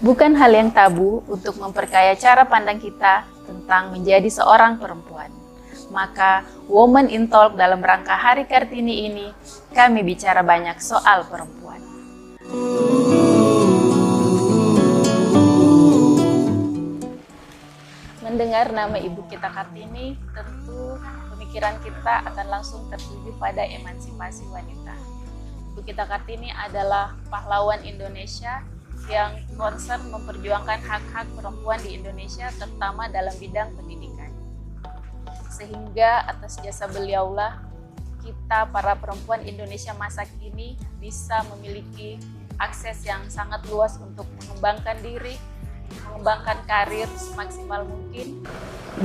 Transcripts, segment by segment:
Bukan hal yang tabu untuk memperkaya cara pandang kita tentang menjadi seorang perempuan. Maka, Women in Talk dalam rangka Hari Kartini ini, kami bicara banyak soal perempuan. Mendengar nama ibu kita Kartini, tentu pemikiran kita akan langsung tertuju pada emansipasi wanita. Ibu kita Kartini adalah pahlawan Indonesia yang concern memperjuangkan hak-hak perempuan di Indonesia, terutama dalam bidang pendidikan. Sehingga atas jasa beliaulah kita para perempuan Indonesia masa kini bisa memiliki akses yang sangat luas untuk mengembangkan diri, mengembangkan karir semaksimal mungkin,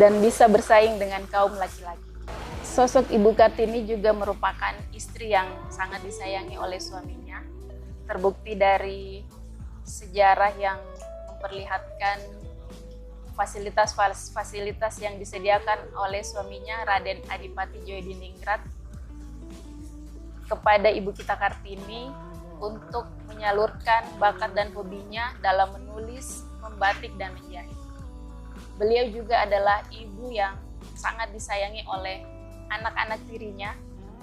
dan bisa bersaing dengan kaum laki-laki. Sosok Ibu Kartini juga merupakan istri yang sangat disayangi oleh suaminya, terbukti dari sejarah yang memperlihatkan fasilitas-fasilitas yang disediakan oleh suaminya Raden Adipati Djosdiningrat kepada ibu kita Kartini untuk menyalurkan bakat dan hobinya dalam menulis, membatik, dan menjahit. Beliau juga adalah ibu yang sangat disayangi oleh anak-anak tirinya,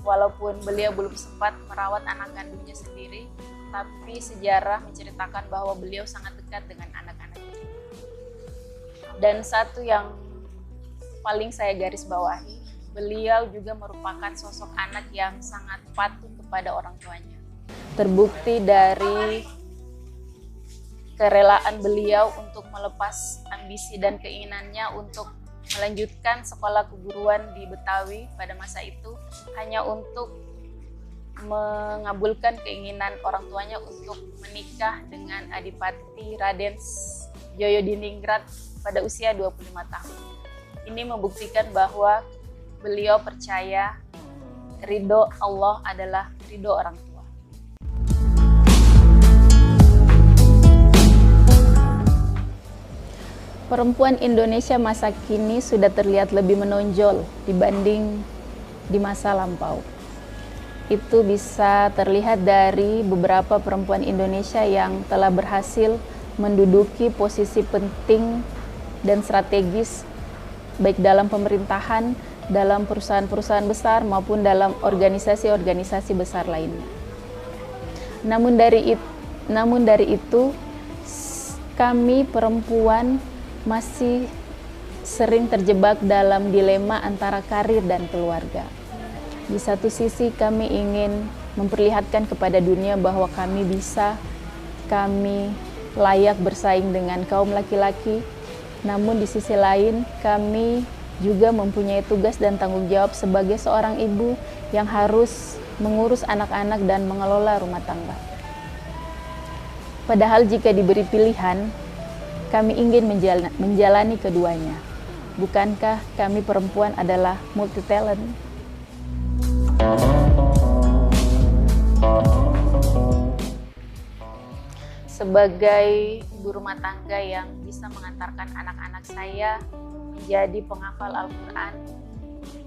walaupun beliau belum sempat merawat anak kandungnya sendiri, tapi sejarah menceritakan bahwa beliau sangat dekat dengan anak-anak tirinya. Dan satu yang paling saya garis bawahi, beliau juga merupakan sosok anak yang sangat patuh kepada orang tuanya. Terbukti dari kerelaan beliau untuk melepas ambisi dan keinginannya untuk melanjutkan sekolah keguruan di Betawi pada masa itu hanya untuk mengabulkan keinginan orang tuanya untuk menikah dengan Adipati Raden Djosdiningrat pada usia 25 tahun. Ini membuktikan bahwa beliau percaya ridho Allah adalah ridho orang tua. Perempuan Indonesia masa kini sudah terlihat lebih menonjol dibanding di masa lampau. Itu bisa terlihat dari beberapa perempuan Indonesia yang telah berhasil menduduki posisi penting dan strategis baik dalam pemerintahan, dalam perusahaan-perusahaan besar maupun dalam organisasi-organisasi besar lainnya. Namun dari itu kami perempuan masih sering terjebak dalam dilema antara karir dan keluarga. Di satu sisi kami ingin memperlihatkan kepada dunia bahwa kami bisa, kami layak bersaing dengan kaum laki-laki. Namun di sisi lain kami juga mempunyai tugas dan tanggung jawab sebagai seorang ibu yang harus mengurus anak-anak dan mengelola rumah tangga. Padahal jika diberi pilihan, kami ingin menjalani keduanya. Bukankah kami perempuan adalah multi talent? Sebagai ibu rumah tangga yang bisa mengantarkan anak-anak saya menjadi penghafal Al-Quran,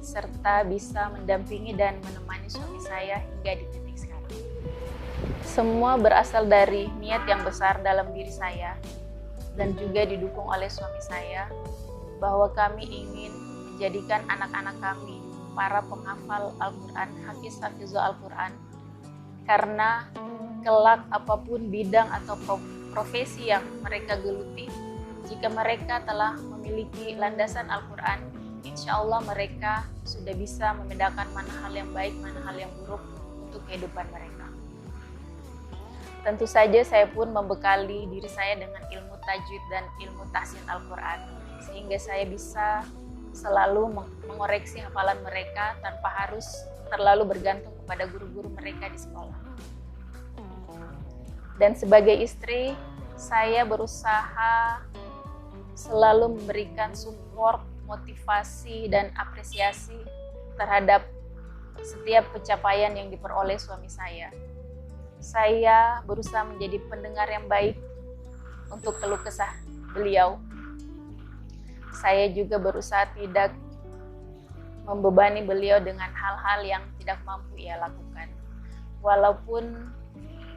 serta bisa mendampingi dan menemani suami saya hingga di titik sekarang. Semua berasal dari niat yang besar dalam diri saya dan juga didukung oleh suami saya, bahwa kami ingin menjadikan anak-anak kami para penghafal Al-Quran, hafizul Al-Quran, karena kelak apapun bidang atau profesi yang mereka geluti, jika mereka telah memiliki landasan Al-Quran, insya Allah mereka sudah bisa membedakan mana hal yang baik, mana hal yang buruk untuk kehidupan mereka. Tentu saja saya pun membekali diri saya dengan ilmu tajwid dan ilmu tahsin Al-Quran, sehingga saya bisa selalu mengoreksi hafalan mereka tanpa harus terlalu bergantung kepada guru-guru mereka di sekolah. Dan sebagai istri, saya berusaha selalu memberikan support, motivasi, dan apresiasi terhadap setiap pencapaian yang diperoleh suami saya. Saya berusaha menjadi pendengar yang baik untuk keluh kesah beliau. Saya juga berusaha tidak membebani beliau dengan hal-hal yang tidak mampu ia lakukan. Walaupun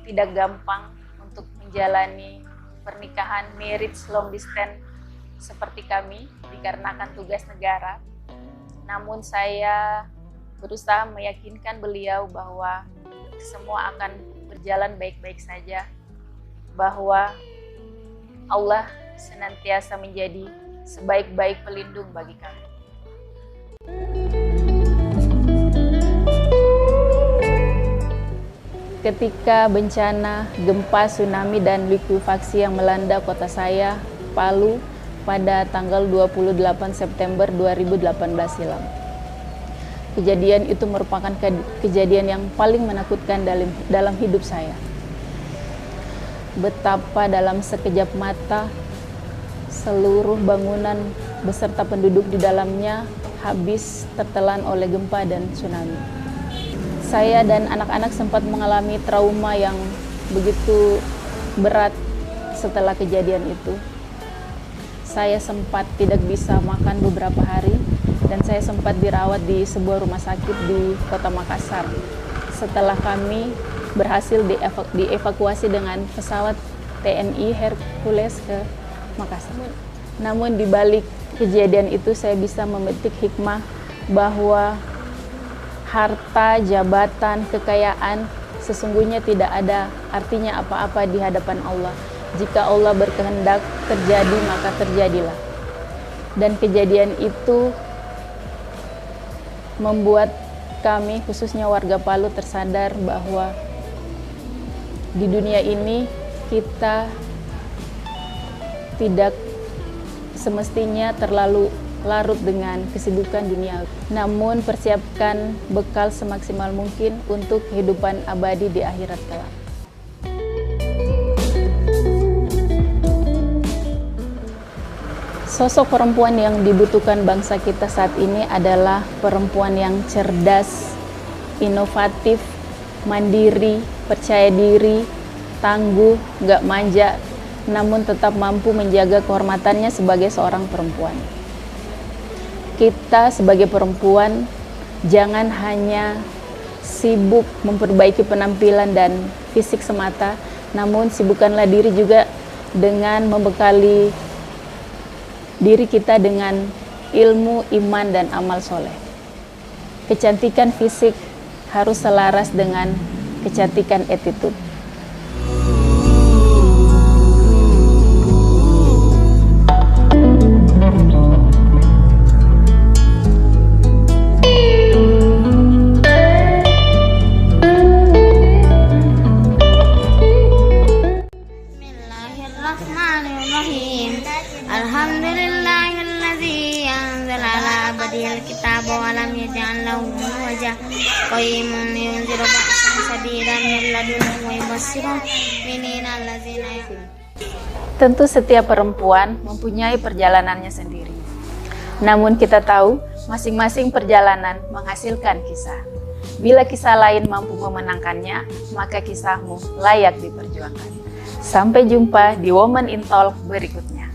tidak gampang untuk menjalani pernikahan marriage long distance seperti kami dikarenakan tugas negara. Namun saya berusaha meyakinkan beliau bahwa semua akan berjalan baik-baik saja, bahwa Allah senantiasa menjadi sebaik-baik pelindung bagi kami. Ketika bencana, gempa, tsunami, dan likuifaksi yang melanda kota saya, Palu, pada tanggal 28 September 2018 silam. Kejadian itu merupakan kejadian yang paling menakutkan dalam hidup saya. Betapa dalam sekejap mata, seluruh bangunan beserta penduduk di dalamnya habis tertelan oleh gempa dan tsunami. Saya dan anak-anak sempat mengalami trauma yang begitu berat setelah kejadian itu. Saya sempat tidak bisa makan beberapa hari dan saya sempat dirawat di sebuah rumah sakit di Kota Makassar. Setelah kami berhasil dievakuasi dengan pesawat TNI Hercules ke Makassar. Namun di balik kejadian itu saya bisa memetik hikmah bahwa harta, jabatan, kekayaan sesungguhnya tidak ada artinya apa-apa di hadapan Allah. Jika Allah berkehendak terjadi, maka terjadilah. Dan kejadian itu membuat kami, khususnya warga Palu, tersadar bahwa di dunia ini kita tidak semestinya terlalu larut dengan kesibukan dunia. Namun persiapkan bekal semaksimal mungkin untuk kehidupan abadi di akhirat kelak. Sosok perempuan yang dibutuhkan bangsa kita saat ini adalah perempuan yang cerdas, inovatif, mandiri, percaya diri, tangguh, gak manja, namun tetap mampu menjaga kehormatannya sebagai seorang perempuan. Kita sebagai perempuan jangan hanya sibuk memperbaiki penampilan dan fisik semata, namun sibukkanlah diri juga dengan membekali diri kita dengan ilmu, iman, dan amal soleh. Kecantikan fisik harus selaras dengan kecantikan attitude. Alhamdulillahilladzi anzala ala abdihil kitaba wa lam yaj'al lahu iwaja qayyiman yunziru ba'san shadidan min ladunhu wa yubashshiru mu'minina allazina. Tentu setiap perempuan mempunyai perjalanannya sendiri. Namun kita tahu masing-masing perjalanan menghasilkan kisah. Bila kisah lain mampu memenangkannya, maka kisahmu layak diperjuangkan. Sampai jumpa di Woman in Talk berikutnya.